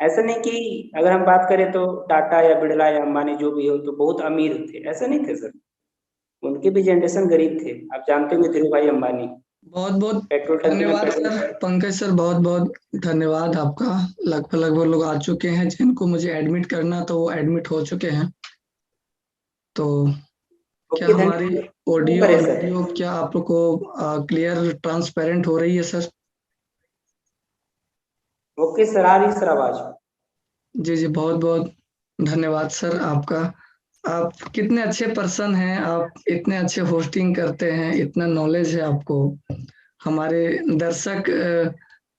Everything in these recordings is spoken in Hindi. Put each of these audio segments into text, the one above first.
ऐसा नहीं कि अगर हम बात करें तो टाटा या बिड़ला या अंबानी जो भी हो तो बहुत अमीर थे, ऐसा नहीं थे सर। उनके भी जनरेशन गरीब थे। आप जानते होंगे धीरू भाई अंबानी बहुत बहुत पेट्रोल टंकी में धन्यवाद पेट्रोल। सर, पंकज सर, बहुत बहुत धन्यवाद आपका। लगभग लगभग लोग आ चुके हैं, जिनको मुझे एडमिट करना तो वो एडमिट हो चुके हैं। तो क्या ओके हमारी धन्यवाद ऑडियो करे और सर। वीडियो क्या आप लोग को क्लियर ट्रांसपेरेंट हो रही है सर? ओके सर, आ रही सर आवाज। जी जी, बहुत बहुत धन्यवाद सर आपका। आप कितने अच्छे पर्सन हैं, आप इतने अच्छे होस्टिंग करते हैं, इतना नॉलेज है आपको। हमारे दर्शक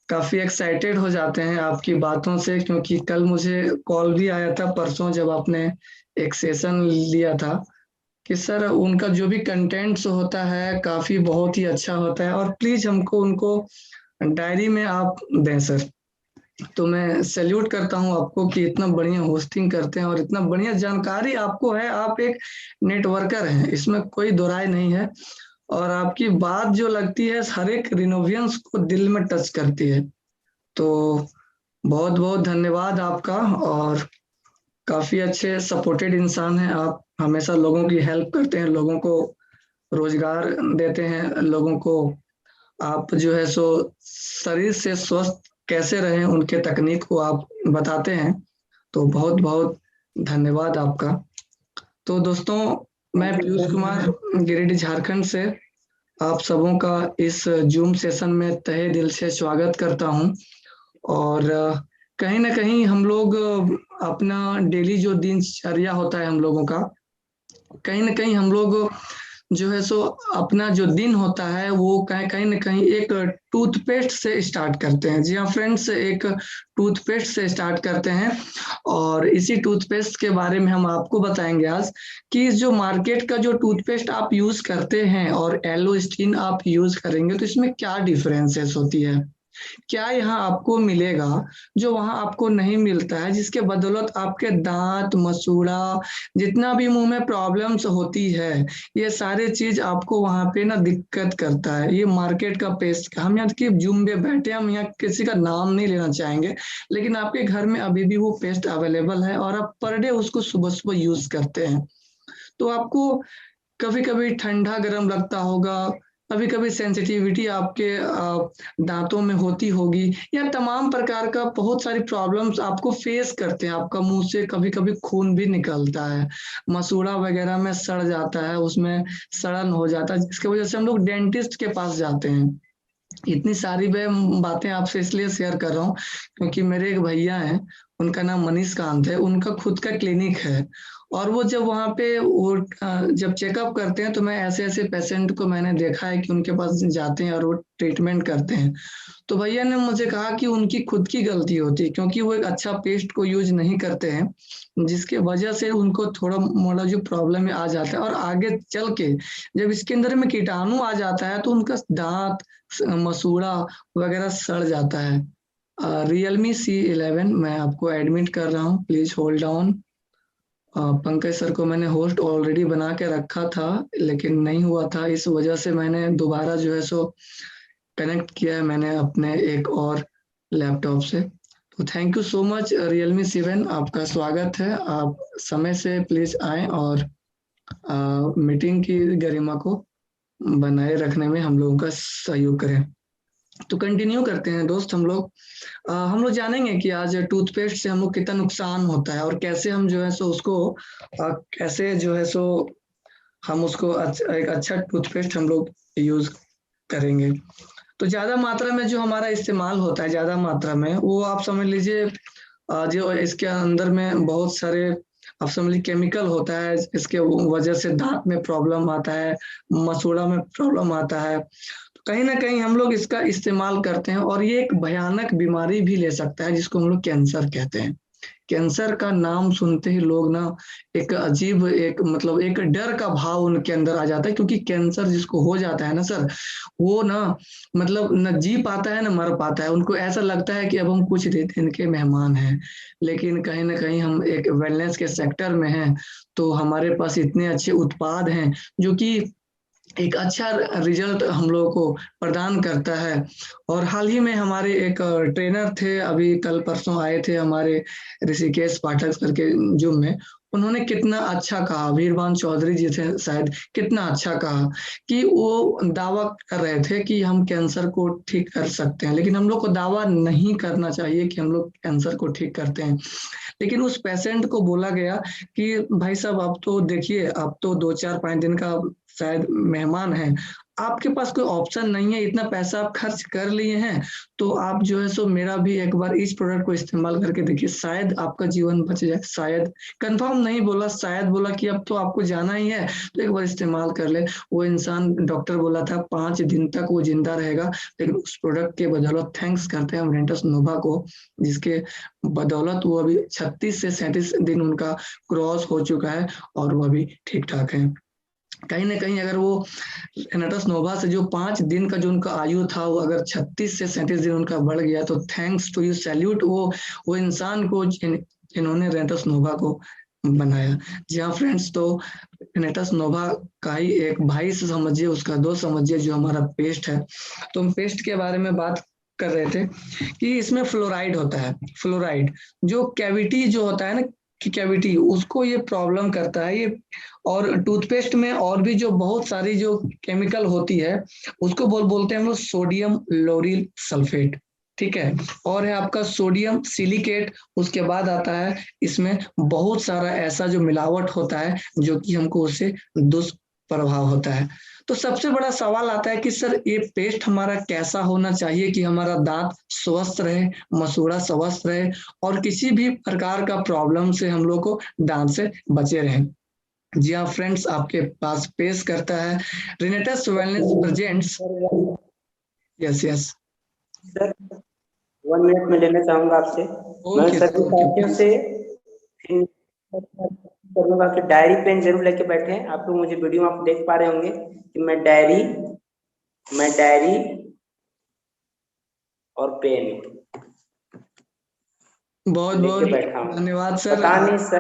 काफी एक्साइटेड हो जाते हैं आपकी बातों से, क्योंकि कल मुझे कॉल भी आया था परसों जब आपने एक सेशन लिया था कि सर उनका जो भी कंटेंट्स होता है काफी बहुत ही अच्छा होता है, और प्लीज हमको उनको डायरी में आप दें सर। तो मैं सैल्यूट करता हूं आपको कि इतना बढ़िया होस्टिंग करते हैं और इतना बढ़िया जानकारी आपको है। आप एक नेटवर्कर हैं, इसमें कोई दो राय नहीं है। और आपकी बात जो लगती है हर एक रिनोवियंस को दिल में टच करती है। तो बहुत बहुत धन्यवाद आपका। और काफी अच्छे सपोर्टेड इंसान हैं आप, हमेशा लोगों की हेल्प करते हैं, लोगों को रोजगार देते हैं, लोगों को आप जो है सो शरीर से स्वस्थ कैसे रहें उनके तकनीक को आप बताते हैं। तो बहुत बहुत धन्यवाद आपका। तो दोस्तों, मैं thank you Piyush sir. Kumar, Giridih Jharkhand से आप सबों का इस जूम सेशन में तहे दिल से स्वागत करता हूं। और कहीं ना कहीं हम लोग अपना डेली जो दिनचर्या होता है हम लोगों का, कहीं ना कहीं हम लोग जो है सो अपना जो दिन होता है वो कहीं कहीं ना कहीं एक टूथपेस्ट से स्टार्ट करते हैं। जी हाँ फ्रेंड्स, एक टूथपेस्ट से स्टार्ट करते हैं। और इसी टूथपेस्ट के बारे में हम आपको बताएंगे आज कि जो मार्केट का जो टूथपेस्ट आप यूज करते हैं और एलोस्टीन आप यूज करेंगे तो इसमें क्या डिफरेंसेस होती है, क्या यहाँ आपको मिलेगा जो वहां आपको नहीं मिलता है, जिसके बदौलत आपके दांत मसूड़ा जितना भी मुंह में प्रॉब्लम्स होती है, ये सारे चीज आपको वहां पे ना दिक्कत करता है। ये मार्केट का पेस्ट, हम यहाँ की जूम में बैठे, हम यहाँ किसी का नाम नहीं लेना चाहेंगे, लेकिन आपके घर में अभी भी वो पेस्ट अवेलेबल है और आप पर डे उसको सुबह सुबह यूज करते हैं। तो आपको कभी कभी ठंडा गर्म लगता होगा, कभी कभी सेंसिटिविटी आपके दांतों में होती होगी, या तमाम प्रकार का बहुत सारी प्रॉब्लम्स आपको फेस करते हैं। आपका मुंह से कभी कभी खून भी निकलता है, मसूड़ा वगैरह में सड़ जाता है, उसमें सड़न हो जाता है, जिसकी वजह से हम लोग डेंटिस्ट के पास जाते हैं। इतनी सारी मैं बातें आपसे इसलिए शेयर कर रहा हूँ क्योंकि मेरे एक भैया हैं, उनका नाम मनीष कांत है, उनका खुद का क्लिनिक है। और वो जब वहाँ पे वो जब चेकअप करते हैं तो मैं ऐसे ऐसे पेशेंट को मैंने देखा है कि उनके पास जाते हैं और वो ट्रीटमेंट करते हैं। तो भैया ने मुझे कहा कि उनकी खुद की गलती होती है, क्योंकि वो एक अच्छा पेस्ट को यूज नहीं करते हैं, जिसके वजह से उनको थोड़ा मोड़ा जो प्रॉब्लम आ जाता है, और आगे चल के जब इसके अंदर में कीटाणु आ जाता है तो उनका दांत मसूड़ा वगैरह सड़ जाता है। Realme C11 मैं आपको एडमिट कर रहा हूँ, please hold on. Pankaj sir को मैंने होस्ट ऑलरेडी बना के रखा था, लेकिन नहीं हुआ था, इस वजह से मैंने दोबारा जो है सो कनेक्ट किया है मैंने अपने एक और लैपटॉप से। तो thank you so much Realme 7, आपका स्वागत है। आप समय से प्लीज आएं और मीटिंग की गरिमा को बनाए रखने में हम लोगों का सहयोग करें। तो कंटिन्यू करते हैं दोस्त, हम लोग जानेंगे कि आज टूथपेस्ट से हम लोग कितना नुकसान होता है और कैसे हम जो है सो उसको कैसे जो है सो हम उसको एक अच्छा टूथपेस्ट हम लोग यूज करेंगे। तो ज्यादा मात्रा में जो हमारा इस्तेमाल होता है, ज्यादा मात्रा में वो आप समझ लीजिए जो इसके अंदर में बहुत सारे आप समझ लीजिए केमिकल होता है, इसके वजह से दांत में प्रॉब्लम आता है, मसूड़ा में प्रॉब्लम आता है। तो कहीं ना कहीं हम लोग इसका इस्तेमाल करते हैं और ये एक भयानक बीमारी भी ले सकता है जिसको हम लोग कैंसर कहते हैं। कैंसर का नाम सुनते ही लोग ना एक अजीब एक मतलब एक डर का भाव उनके अंदर आ जाता है, क्योंकि कैंसर जिसको हो जाता है ना सर, वो ना मतलब न जी पाता है न मर पाता है। उनको ऐसा लगता है कि अब हम कुछ दिन के मेहमान हैं। लेकिन कहीं ना कहीं हम एक वेलनेस के सेक्टर में हैं, तो हमारे पास इतने अच्छे उत्पाद हैं जो कि एक अच्छा रिजल्ट हम लोगों को प्रदान करता है। और हाल ही में हमारे एक ट्रेनर थे, अभी कल परसों आए थे हमारे ऋषिकेश पाठक करके जूम में। उन्होंने कितना अच्छा कहा, वीरबान चौधरी जी थे शायद, कितना अच्छा कहा कि वो दावा कर रहे थे कि हम कैंसर को ठीक कर सकते हैं, लेकिन हम लोग को दावा नहीं करना चाहिए कि हम लोग कैंसर को ठीक करते हैं। लेकिन उस पेशेंट को बोला गया कि भाई साहब, आप तो देखिए, आप तो 2 4 5 दिन का शायद मेहमान है, आपके पास कोई ऑप्शन नहीं है, इतना पैसा आप खर्च कर लिए हैं, तो आप जो है सो मेरा भी एक बार इस प्रोडक्ट को इस्तेमाल करके देखिए, शायद आपका जीवन बच जाए। शायद, कंफर्म नहीं बोला, शायद बोला कि अब तो आपको जाना ही है तो एक बार इस्तेमाल कर ले। वो इंसान, डॉक्टर बोला था 5 दिन तक वो जिंदा रहेगा, लेकिन उस प्रोडक्ट के बदौलत थैंक्स करते हैं हम रेंटस नोवा को, जिसके बदौलत वो अभी 36 से 37 दिन उनका क्रॉस हो चुका है और वो अभी ठीक ठाक है। कहीं ना कहीं अगर वो रेनेटस नोवा से जो 5 दिन का जो उनका आयु था, वो अगर 36 से 37 दिन उनका बढ़ गया, तो थैंक्स टू यू, सैल्यूट वो इंसान को जिन्होंने रेनेटस नोवा को बनाया। जी हाँ फ्रेंड्स, तो रेनेटस नोवा का ही एक भाई से समझिए, उसका दोस्त समझिए, जो हमारा पेस्ट है। तो हम पेस्ट के बारे में बात कर रहे थे कि इसमें फ्लोराइड होता है। फ्लोराइड जो कैविटी जो होता है ना, कि कैविटी उसको ये प्रॉब्लम करता है ये। और टूथपेस्ट में और भी जो बहुत सारी जो केमिकल होती है, उसको बोलते हैं हम लोग सोडियम लोरिल सल्फेट, ठीक है। और है आपका सोडियम सिलिकेट, उसके बाद आता है इसमें बहुत सारा ऐसा जो मिलावट होता है, जो कि हमको उससे दुष्प्रभाव होता है। तो सबसे बड़ा सवाल आता है कि सर, ये पेस्ट हमारा कैसा होना चाहिए कि हमारा दांत स्वस्थ रहे, मसूड़ा स्वस्थ रहे, और किसी भी प्रकार का प्रॉब्लम से हम लोग को दांत से बचे रहें। जी हाँ फ्रेंड्स, आपके पास पेश करता है Renatus wellness presents. Yes yes. Sir 1 minute में लेना चाहूंगा आपसे। मैं ओके सभी सर, ओके साथियों प्लीज। से करूंगा कि डायरी पेन जरूर लेके बैठे। आप लोग मुझे वीडियो में आप देख पा रहे होंगे कि मैं डायरी और पेन बहुत लेके बहुत बैठा हूँ। धन्यवाद सर। पता नहीं सर,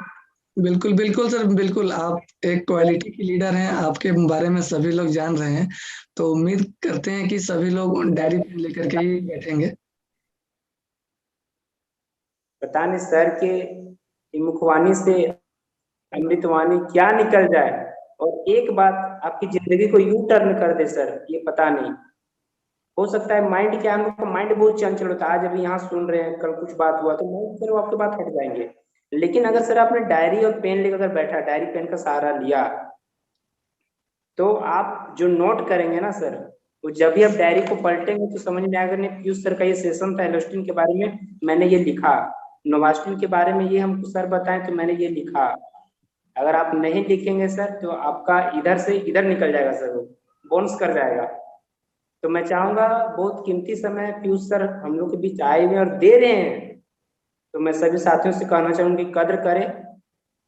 बिल्कुल बिल्कुल सर, बिल्कुल, आप एक क्वालिटी के लीडर हैं, आपके बारे में सभी लोग जान रहे हैं, तो उम्मीद करते हैं कि सभी लोग डायरी पेन लेकर के ही बैठेंगे। पता नहीं सर के मुखवाणी से अमृतवाणी क्या निकल जाए और एक बात आपकी जिंदगी को यू टर्न कर दे सर, ये पता नहीं। हो सकता है माइंड, क्या हम लोग का माइंड बहुत चंचल होता है, आज अभी यहाँ सुन रहे हैं, कल कुछ बात हुआ तो माइंड सर वो आपके बात हट जाएंगे। लेकिन अगर सर आपने डायरी और पेन लेकर अगर बैठा, डायरी पेन का सहारा लिया, तो आप जो नोट करेंगे ना सर, वो जब भी आप डायरी को पलटेंगे तो समझ में आएगा, नहीं पीयूष सर का ये सेशन था एलोस्टिन के बारे में, मैंने ये लिखा, नोवास्टिन के बारे में ये हमको सर बताएं तो मैंने ये लिखा। अगर आप नहीं लिखेंगे सर तो आपका इधर से इधर निकल जाएगा सर, वो बाउंस कर जाएगा। तो मैं चाहूंगा, बहुत कीमती समय पीयूष सर हम लोग के बीच आए हुए और दे रहे हैं, तो मैं सभी साथियों से कहना चाहूंगी कद्र करें,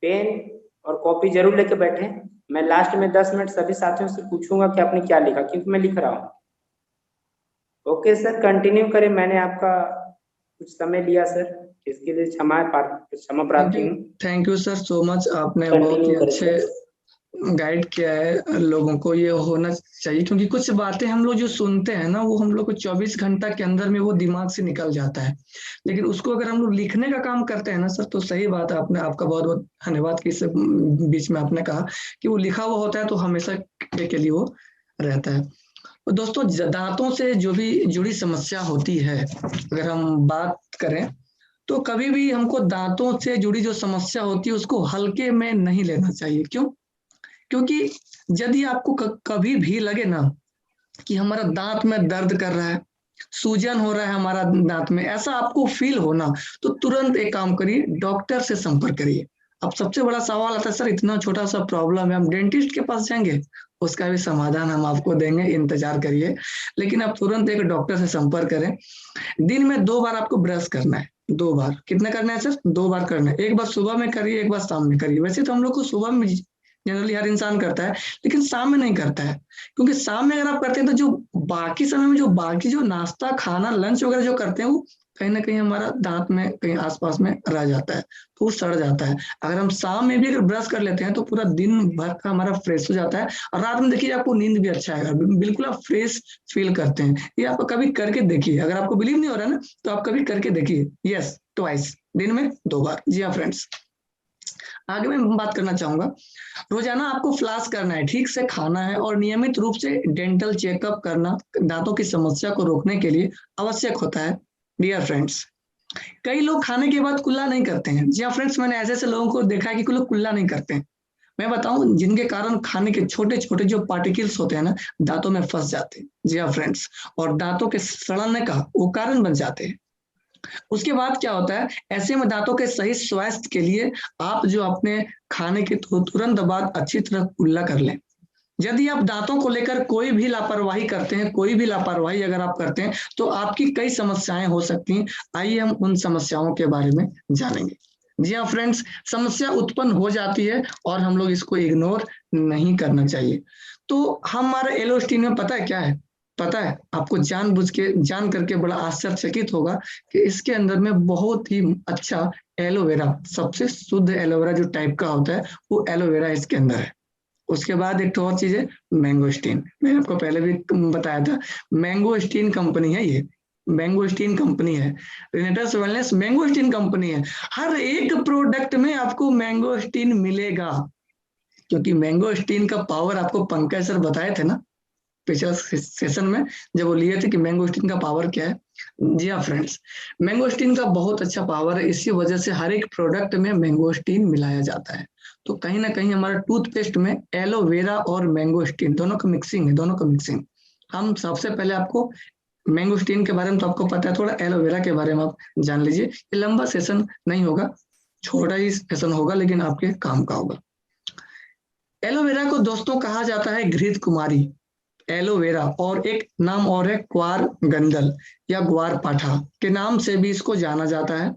पेन और कॉपी जरूर लेके बैठे। मैं लास्ट में 10 मिनट सभी साथियों से पूछूंगा कि आपने क्या लिखा, क्योंकि मैं लिख रहा हूँ। ओके सर, कंटिन्यू करें, मैंने आपका कुछ समय लिया सर, इसके लिए क्षमा थैंक प्रार्थी यू, हूँ। Thank you sir so much, आपने बहुत कंटिन्यू ही करें अच्छे सर। गाइड किया है। लोगों को ये होना चाहिए, क्योंकि कुछ बातें हम लोग जो सुनते हैं ना, वो हम लोग को 24 घंटा के अंदर में वो दिमाग से निकल जाता है, लेकिन उसको अगर हम लोग लिखने का काम करते हैं ना सर, तो सही बात है। आपने, आपका बहुत बहुत धन्यवाद कि इस बीच में आपने कहा कि वो लिखा हुआ होता है तो हमेशा के लिए वो रहता है। तो दोस्तों, दांतों से जो भी जुड़ी समस्या होती है, अगर हम बात करें, तो कभी भी हमको दांतों से जुड़ी जो समस्या होती है उसको हल्के में नहीं लेना चाहिए। क्यों? क्योंकि यदि आपको कभी भी लगे ना कि हमारा दांत में दर्द कर रहा है, सूजन हो रहा है हमारा दांत में, ऐसा आपको फील होना, तो तुरंत एक काम करिए, डॉक्टर से संपर्क करिए। अब सबसे बड़ा सवाल आता है, सर इतना छोटा सा प्रॉब्लम है, हम डेंटिस्ट के पास जाएंगे? उसका भी समाधान हम आपको देंगे, इंतजार करिए। लेकिन आप तुरंत एक डॉक्टर से संपर्क करें। दिन में 2 बार आपको ब्रश करना है। 2 बार कितना करना है सर? 2 बार करना है। एक बार सुबह में करिए, एक बार शाम में करिए। वैसे तो हम लोग को सुबह में जनरली हर इंसान करता है, लेकिन शाम में नहीं करता है, क्योंकि शाम में अगर आप करते हैं तो जो बाकी समय में जो बाकी जो नाश्ता खाना लंच वगैरह जो करते हैं, वो कहीं ना कहीं हमारा दांत में कहीं आसपास में रह जाता है तो वो सड़ जाता है। अगर हम शाम में भी अगर ब्रश कर लेते हैं तो पूरा दिन भर का हमारा फ्रेश हो जाता है, और रात में देखिए आपको नींद भी अच्छा आएगा, बिल्कुल आप फ्रेश फील करते हैं। ये आप कभी करके देखिए, अगर आपको बिलीव नहीं हो रहा है ना तो आप कभी करके देखिए। यस, ट्वाइस, दिन में 2 बार। जी हाँ फ्रेंड्स, आगे मैं बात करना चाहूंगा, रोजाना आपको फ्लास करना है, ठीक से खाना है और नियमित रूप से डेंटल चेकअप करना दांतों की समस्या को रोकने के लिए आवश्यक होता है। डियर फ्रेंड्स, कई लोग खाने के बाद कुल्ला नहीं करते हैं। जी हाँ फ्रेंड्स, मैंने ऐसे ऐसे लोगों को देखा है कि लोग कुल्ला नहीं करते हैं। मैं बताऊं, जिनके कारण खाने के छोटे छोटे जो पार्टिकल्स होते हैं ना, दांतों में फंस जाते हैं। जी हाँ फ्रेंड्स, और दांतों के सड़ने का वो कारण बन जाते हैं। उसके बाद क्या होता है, ऐसे में दांतों के सही स्वास्थ्य के लिए आप जो अपने खाने के तुरंत बाद अच्छी तरह कुल्ला कर लें। यदि आप दांतों को लेकर कोई भी लापरवाही करते हैं, कोई भी लापरवाही अगर आप करते हैं तो आपकी कई समस्याएं हो सकती हैं। आइए हम उन समस्याओं के बारे में जानेंगे। जी हाँ फ्रेंड्स, समस्या उत्पन्न हो जाती है और हम लोग इसको इग्नोर नहीं करना चाहिए। तो हमारा एलोस्टीन में पता है क्या है? पता है आपको? जानबूझ के जान करके बड़ा आश्चर्यचकित होगा कि इसके अंदर में बहुत ही अच्छा एलोवेरा, सबसे शुद्ध एलोवेरा जो टाइप का होता है वो एलोवेरा इसके अंदर है। उसके बाद एक और चीज है, मैंगोस्टीन। मैंने आपको पहले भी बताया था, मैंगोस्टीन कंपनी है ये, मैंगोस्टीन कंपनी है, रिनेटस वेलनेस मैंगोस्टीन कंपनी है। हर एक प्रोडक्ट में आपको मैंगोस्टीन मिलेगा, क्योंकि मैंगोस्टीन का पावर आपको पंकज सर बताए थे ना पिछले सेशन में, जब वो लिए थे कि मैंगोस्टीन का पावर क्या है। जी हाँ फ्रेंड्स, मैंगोस्टीन का बहुत अच्छा पावर है, इसी वजह से हर एक प्रोडक्ट में मैंगोस्टीन मिलाया जाता है। तो कहीं ना कहीं हमारा टूथपेस्ट में एलोवेरा और मैंगोस्टीन दोनों का मिक्सिंग है, दोनों का मिक्सिंग। हम सबसे पहले आपको मैंगोस्टीन के बारे में तो आपको पता है, थोड़ा एलोवेरा के बारे में आप जान लीजिए। ये लंबा सेशन नहीं होगा, छोटा ही सेशन होगा, लेकिन आपके काम का होगा। एलोवेरा को दोस्तों कहा जाता है घृत कुमारी, एलोवेरा, और एक नाम और है क्वार गंदल या ग्वार पाठा के नाम से भी इसको जाना जाता है।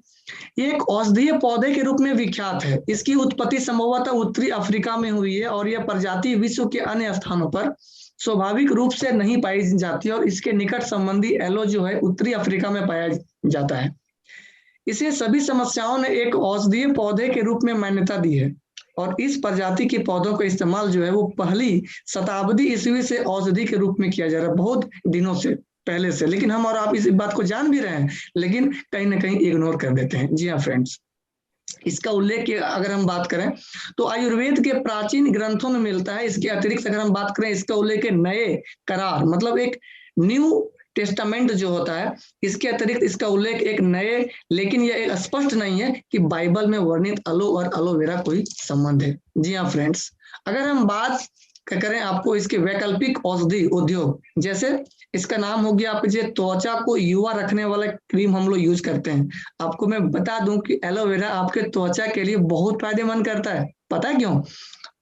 ये एक औषधीय पौधे के रूप में विख्यात है। इसकी उत्पत्ति संभवतः उत्तरी अफ्रीका में हुई है और यह प्रजाति विश्व के अन्य स्थानों पर स्वाभाविक रूप से नहीं पाई जाती, और इसके निकट संबंधी एलो जो है उत्तरी अफ्रीका में पाया जाता है। इसे सभी समस्याओं ने एक औषधीय पौधे के रूप में मान्यता दी है, और इस प्रजाति के पौधों का इस्तेमाल जो है वो पहली शताब्दी ईस्वी से औषधि के रूप में किया जा रहा है, बहुत दिनों से पहले से। लेकिन हम और आप इस बात को जान भी रहे हैं, लेकिन कहीं ना कहीं इग्नोर कर देते हैं। जी हाँ फ्रेंड्स, इसका उल्लेख अगर हम बात करें तो आयुर्वेद के प्राचीन ग्रंथों में मिलता है। इसके अतिरिक्त अगर हम बात करें, इसका उल्लेख नए करार, मतलब एक न्यू टेस्टामेंट जो होता है, इसके अतिरिक्त इसका उल्लेख एक नए, लेकिन यह स्पष्ट नहीं है कि बाइबल में वर्णित अलो और एलोवेरा कोई संबंध है। जी हाँ फ्रेंड्स, अगर हम बात करें आपको इसके वैकल्पिक औषधि उद्योग, जैसे इसका नाम हो गया, आप जो त्वचा को युवा रखने वाला क्रीम हम लोग यूज करते हैं। आपको मैं बता दूं कि एलोवेरा आपके त्वचा के लिए बहुत फायदेमंद करता है। पता है क्यों?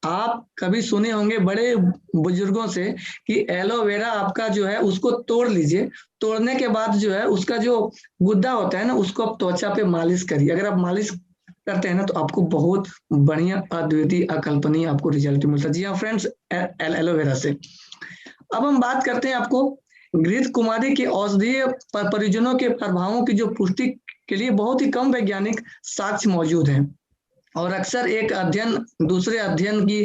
आप कभी सुने होंगे बड़े बुजुर्गों से कि एलोवेरा आपका जो है उसको तोड़ लीजिए, तोड़ने के बाद जो है उसका जो गुद्दा होता है ना, उसको आप त्वचा पे मालिश करिए। अगर आप मालिश करते हैं ना तो आपको बहुत बढ़िया, अद्वितीय, अकल्पनीय आपको रिजल्ट मिलता है। जी हाँ फ्रेंड्स, एलोवेरा से। अब हम बात करते हैं आपको घृत कुमारी के औषधीय परिजनों के प्रभावों की जो पुष्टि के लिए बहुत ही कम वैज्ञानिक साक्ष्य मौजूद हैं, और अक्सर एक अध्ययन दूसरे अध्ययन की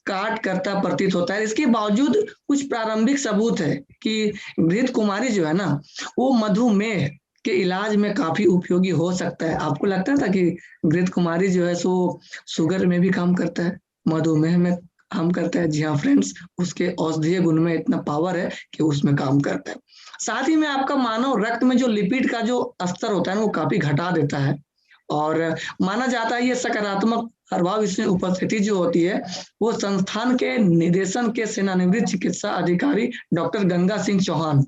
काट करता प्रतीत होता है। इसके बावजूद कुछ प्रारंभिक सबूत है कि घृत कुमारी जो है ना, वो मधुमेह के इलाज में काफी उपयोगी हो सकता है। आपको लगता था कि घृत कुमारी जो है सो शुगर में भी काम करता है, मधुमेह में काम करता है? जी हाँ फ्रेंड्स, उसके औषधीय गुण में इतना पावर है कि उसमें काम करता है। साथ ही में आपका मानव रक्त में जो लिपिड का जो स्तर होता है ना, वो काफी घटा देता है, और माना जाता है ये सकारात्मक प्रभाव इसमें उपस्थिति जो होती है वो संस्थान के निदेशन के सेवानिवृत्त चिकित्सा अधिकारी डॉक्टर गंगा सिंह चौहान,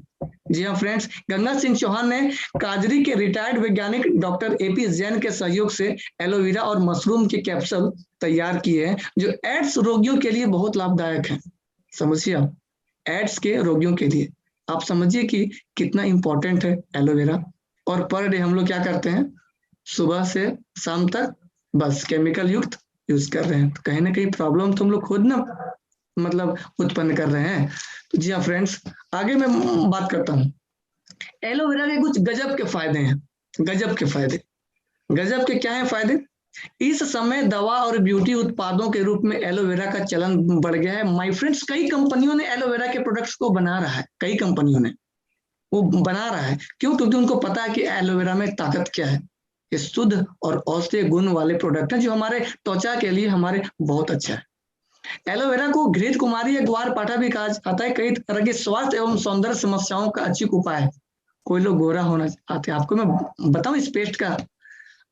जी हाँ फ्रेंड्स, गंगा सिंह चौहान ने काजरी के रिटायर्ड वैज्ञानिक डॉक्टर एपी जैन के सहयोग से एलोवेरा और मशरूम के कैप्सूल तैयार किए हैं, जो एड्स रोगियों के लिए बहुत लाभदायक है। समझिए आप, एड्स के रोगियों के लिए आप समझिए कि कितना इंपॉर्टेंट है एलोवेरा। और पर डे हम लोग क्या करते हैं, सुबह से शाम तक बस केमिकल युक्त यूज कर रहे हैं, तो कहीं ना कहीं प्रॉब्लम तो हम लोग खुद ना मतलब उत्पन्न कर रहे हैं। तो जी हाँ फ्रेंड्स, आगे मैं बात करता हूँ। एलोवेरा के कुछ गजब के फायदे हैं। गजब के फायदे। गजब के क्या है फायदे? इस समय दवा और ब्यूटी उत्पादों के रूप में एलोवेरा का चलन बढ़ गया है माय फ्रेंड्स। कई कंपनियों ने एलोवेरा के प्रोडक्ट्स को बना रहा है, कई कंपनियों ने वो बना रहा है। क्यों? क्योंकि उनको पता है कि एलोवेरा में ताकत क्या है। ये शुद्ध और औषधीय गुण वाले प्रोडक्ट हैं जो हमारे त्वचा के लिए हमारे बहुत अच्छा है। एलोवेरा को घृत कुमारी या ग्वार पाठा भी कहा जाता है। कई तरह के स्वास्थ्य एवं सौंदर्य समस्याओं का अचूक उपाय है। कोई लोग गोरा होना चाहते हैं, आपको मैं बताऊं इस पेस्ट का।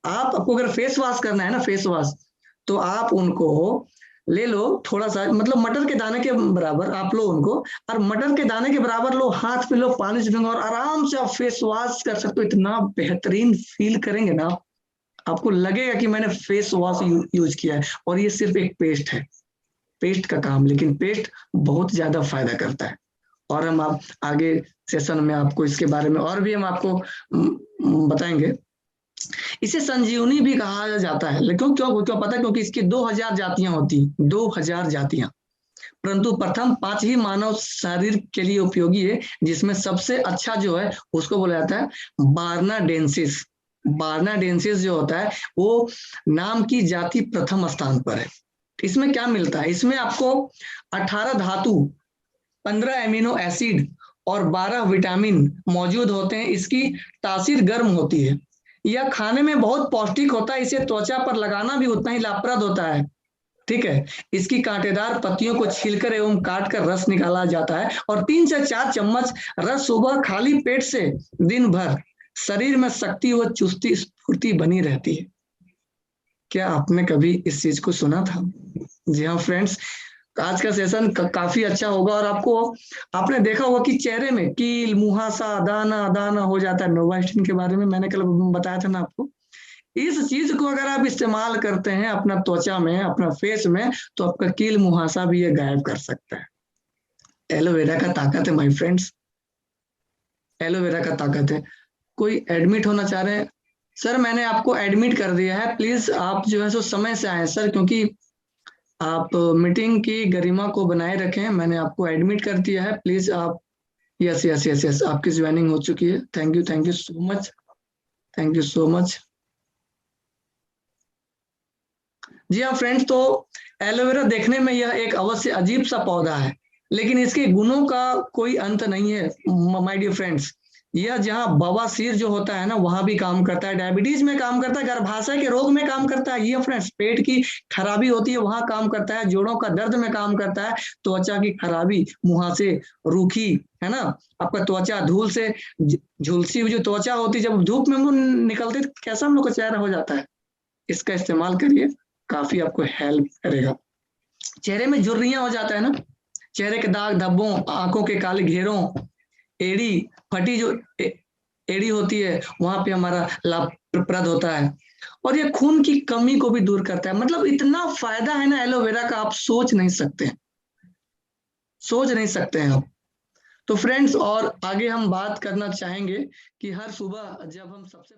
आपको अगर फेस वॉश करना है ना, फेस वॉश, तो आप उनको ले लो थोड़ा सा, मतलब मटर के दाने के बराबर आप लो उनको, और मटर के दाने के बराबर लो, हाथ पे लो, पानी से भिगो और आराम से आप फेस वॉश कर सकते हो। इतना बेहतरीन फील करेंगे ना, आपको लगेगा कि मैंने फेस वॉश यूज किया है। और ये सिर्फ एक पेस्ट है, पेस्ट का काम, लेकिन पेस्ट बहुत ज्यादा फायदा करता है। और हम आप आगे सेशन में आपको इसके बारे में और भी हम आपको बताएंगे। इसे संजीवनी भी कहा जाता है, लेकिन क्यों क्यों पता है? क्योंकि इसकी 2000 जातियां होती, 2000 जातियां, परंतु प्रथम 5 ही मानव शरीर के लिए उपयोगी है, जिसमें सबसे अच्छा जो है उसको बोला जाता है बार्नाडेंसिस। बार्नाडेंसिस जो होता है वो नाम की जाति प्रथम स्थान पर है। इसमें क्या मिलता है? इसमें आपको 18 धातु, 15 एमिनो एसिड और 12 विटामिन मौजूद होते हैं। इसकी तासीर गर्म होती है। यह खाने में बहुत पौष्टिक होता है। इसे त्वचा पर लगाना भी उतना ही लाभप्रद होता है। ठीक है। इसकी कांटेदार पत्तियों को छीलकर एवं काट कर रस निकाला जाता है और 3 से 4 चम्मच रस सुबह खाली पेट से दिन भर, शरीर में शक्ति व चुस्ती स्फूर्ति बनी रहती है। क्या आपने कभी इस चीज को सुना था? जी हाँ फ्रेंड्स, आज का सेशन काफी अच्छा होगा। और आपको, आपने देखा होगा कि चेहरे में कील, मुहासा, दाना दाना हो जाता है। नोवास्टिन के बारे में मैंने कल बताया था ना आपको। इस चीज को अगर आप इस्तेमाल करते हैं अपना त्वचा में, अपना फेस में, तो आपका कील मुहासा भी ये गायब कर सकता है। एलोवेरा का ताकत है माय फ्रेंड्स, एलोवेरा का ताकत है। कोई एडमिट होना चाह रहे हैं? सर मैंने आपको एडमिट कर दिया है, प्लीज आप जो है सो समय से आए सर, क्योंकि आप मीटिंग की गरिमा को बनाए रखें। मैंने आपको एडमिट कर दिया है, प्लीज आप। यस यस यस यस, आपकी ज्वाइनिंग हो चुकी है। Thank you so much, thank you so much. जी हाँ फ्रेंड्स, तो एलोवेरा देखने में यह एक अवश्य अजीब सा पौधा है, लेकिन इसके गुणों का कोई अंत नहीं है माय डियर फ्रेंड्स। यह जहाँ बवासीर जो होता है ना वहां भी काम करता है, डायबिटीज में काम करता है, गर्भाशय के रोग में काम करता है। ये फ्रेंड्स, पेट की खराबी होती है वहां काम करता है, जोड़ों का दर्द में काम करता है, त्वचा की खराबी, मुहासे, रूखी, है ना, आपका त्वचा धूल से झुलसी हुई जो त्वचा होती है, जब धूप में मुंह निकलते कैसा हम लोग का चेहरा हो जाता है। इसका इस्तेमाल करिए, काफी आपको हेल्प करेगा। चेहरे में झुर्रियां हो जाता है ना, चेहरे के दाग धब्बों, आंखों के काले घेरों, एड़ी फटी जो एड़ी होती है वहां पे हमारा लाभप्रद होता है। और ये खून की कमी को भी दूर करता है। मतलब इतना फायदा है ना एलोवेरा का, आप सोच नहीं सकते, सोच नहीं सकते हैं आप। तो फ्रेंड्स, और आगे हम बात करना चाहेंगे कि हर सुबह जब हम सबसे